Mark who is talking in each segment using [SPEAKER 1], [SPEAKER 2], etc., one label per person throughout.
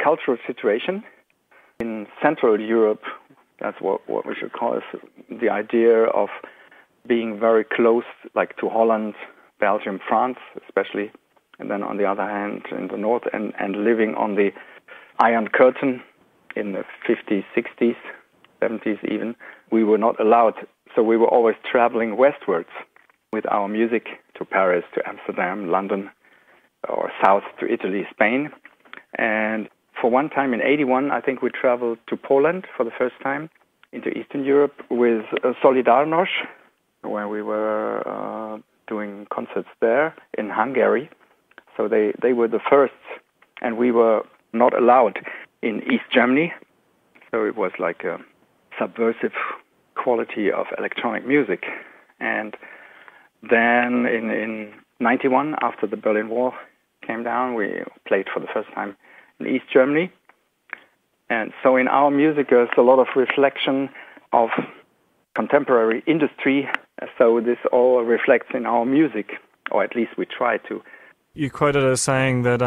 [SPEAKER 1] cultural situation. In Central Europe, that's what we should call it, the idea of being very close, like to Holland, Belgium, France especially, and then on the other hand in the north, and living on the Iron Curtain in the 50s, 60s, 70s even, we were not allowed. So we were always traveling westwards with our music to Paris, to Amsterdam, London, or south to Italy, Spain. And for one time in 81, I think we traveled to Poland for the first time, into Eastern Europe with Solidarność, where we were doing concerts there in Hungary. So they were the first, and we were not allowed in East Germany. So it was like a subversive quality of electronic music. And then in 91, after the Berlin Wall came down, we played for the first time in East Germany. And so in our music, there's a lot of reflection of contemporary industry. So this all reflects in our music, or at least we try to.
[SPEAKER 2] You quoted as saying that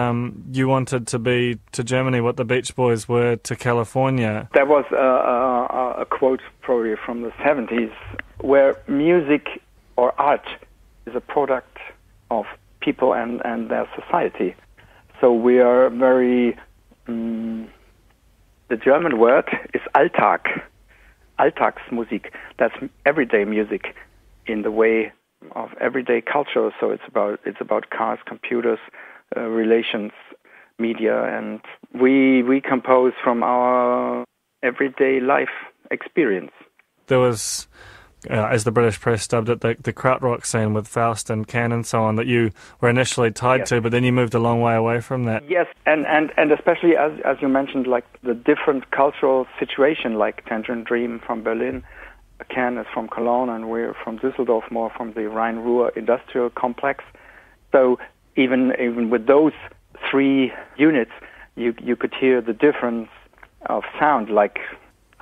[SPEAKER 2] you wanted to be to Germany what the Beach Boys were to California.
[SPEAKER 1] That was a quote probably from the 70s, where music or art is a product of people and their society. So we are very... the German word is Alltag, Alltagsmusik. That's everyday music in the way of everyday culture. So it's about cars, computers, relations, media, and we compose from our everyday life experience.
[SPEAKER 2] There was, as the British press dubbed it, the krautrock scene with Faust and Can and so on that you were initially tied to, but then you moved a long way away from that.
[SPEAKER 1] Yes, and especially as you mentioned, like the different cultural situation, like Tangerine Dream from Berlin, Can is from Cologne, and we're from Düsseldorf, more from the Rhine-Ruhr industrial complex. So even with those three units, you could hear the difference of sound. Like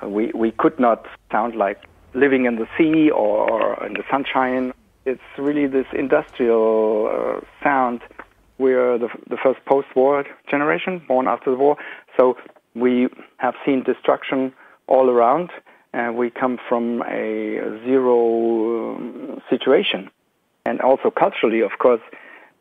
[SPEAKER 1] we could not sound like living in the sea or in the sunshine. It's really this industrial sound. We're the first post-war generation, born after the war. So we have seen destruction all around, and we come from a zero situation. And also culturally, of course,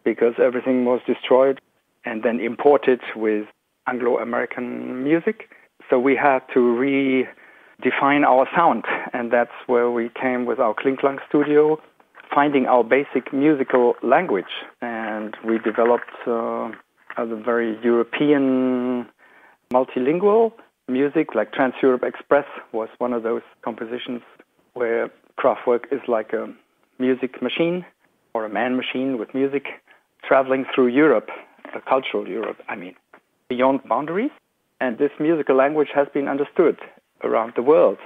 [SPEAKER 1] because everything was destroyed and then imported with Anglo-American music. So we had to redefine our sound, and that's where we came with our Klingklang studio, finding our basic musical language. And we developed a very European multilingual music, like Trans-Europe Express was one of those compositions where Kraftwerk is like a music machine or a man machine with music traveling through Europe, a cultural Europe, beyond boundaries. And this musical language has been understood around the world.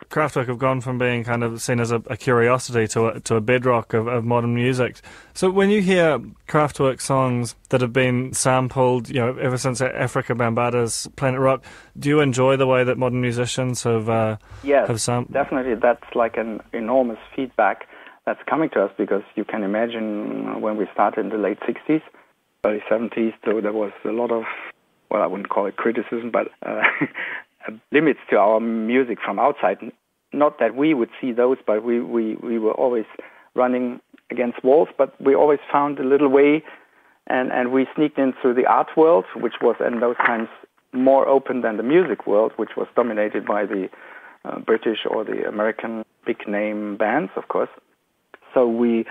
[SPEAKER 2] Kraftwerk have gone from being kind of seen as a curiosity to a bedrock of modern music. So when you hear Kraftwerk songs that have been sampled, ever since Afrika Bambaata's Planet Rock, do you enjoy the way that modern musicians have sampled?
[SPEAKER 1] Definitely. That's like an enormous feedback that's coming to us, because you can imagine when we started in the late 60s, early 70s, so there was a lot of, well, I wouldn't call it criticism, but limits to our music from outside. Not that we would see those, but we were always running against walls, but we always found a little way, and we sneaked in through the art world, which was in those times more open than the music world, which was dominated by the British or the American big-name bands, of course. So we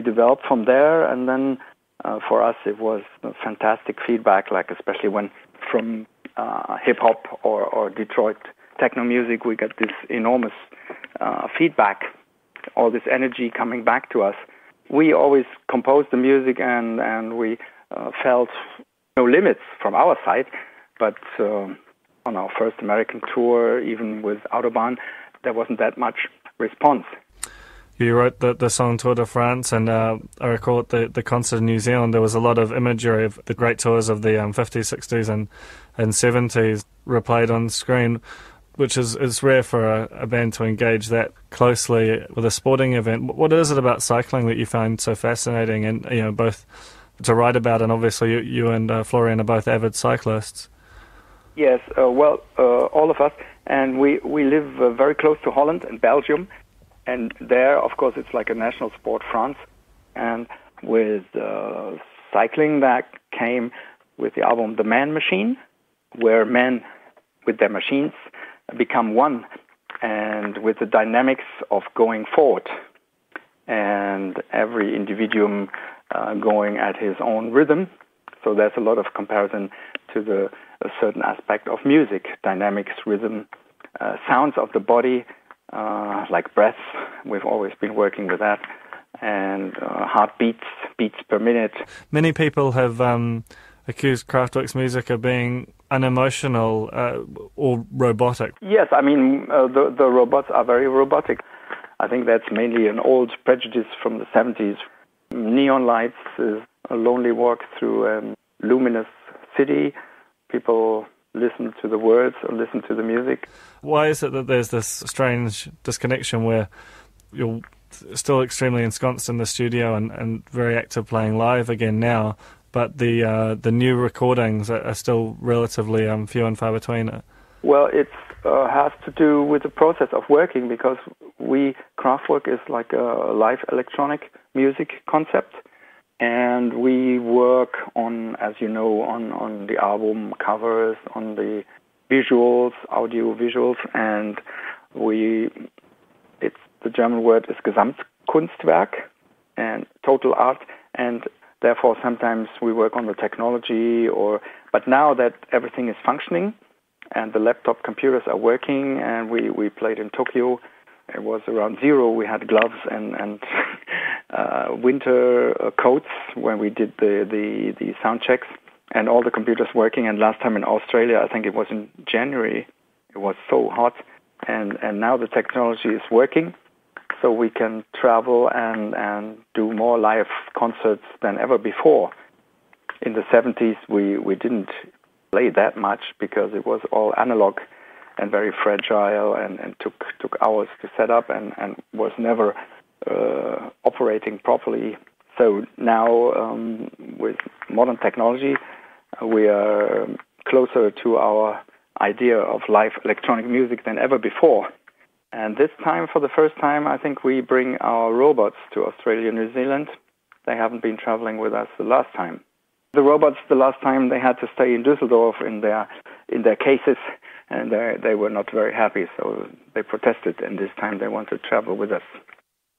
[SPEAKER 1] developed from there, and then for us it was fantastic feedback, like especially when from hip-hop or Detroit techno music, we got this enormous feedback, all this energy coming back to us. We always composed the music, and we felt no limits from our side, but on our first American tour, even with Autobahn, there wasn't that much response.
[SPEAKER 2] You wrote the song Tour de France, and I recall at the concert in New Zealand, there was a lot of imagery of the great tours of the 50s, 60s and 70s replayed on screen, which is rare for a band to engage that closely with a sporting event. What is it about cycling that you find so fascinating, and both to write about, and obviously you and Florian are both avid cyclists?
[SPEAKER 1] Yes, all of us, and we live very close to Holland and Belgium, and there, of course, it's like a national sport, France, and with cycling that came with the album The Man Machine, where men with their machines become one, and with the dynamics of going forward, and every individuum going at his own rhythm. So there's a lot of comparison to a certain aspect of music, dynamics, rhythm, sounds of the body, like breaths. We've always been working with that, and heartbeats, beats per minute.
[SPEAKER 2] Many people have accused Kraftwerk's music of being unemotional or robotic.
[SPEAKER 1] Yes, I mean, the robots are very robotic. I think that's mainly an old prejudice from the 70s. Neon lights is a lonely walk through a luminous city. People listen to the words or listen to the music.
[SPEAKER 2] Why is it that there's this strange disconnection where you're still extremely ensconced in the studio and very active playing live again now, but the new recordings are still relatively few and far between?
[SPEAKER 1] Well, it has to do with the process of working, because Kraftwerk is like a live electronic music concept, and we work on, as you know, on the album covers, on the visuals, audio visuals, and the German word is Gesamtkunstwerk, and total art, and therefore sometimes we work on the technology, but now that everything is functioning and the laptop computers are working, and we played in Tokyo, it was around zero. We had gloves and winter coats when we did the sound checks, and all the computers working. And last time in Australia, I think it was in January, it was so hot, and now the technology is working, so we can travel and do more live concerts than ever before. In the 70s, we didn't play that much because it was all analog and very fragile, and took hours to set up, and was never operating properly. So now, with modern technology, we are closer to our idea of live electronic music than ever before. And this time, for the first time, I think we bring our robots to Australia, New Zealand. They haven't been traveling with us the last time. The robots, the last time, they had to stay in Düsseldorf in their cases, and they were not very happy, so they protested, and this time they want to travel with us.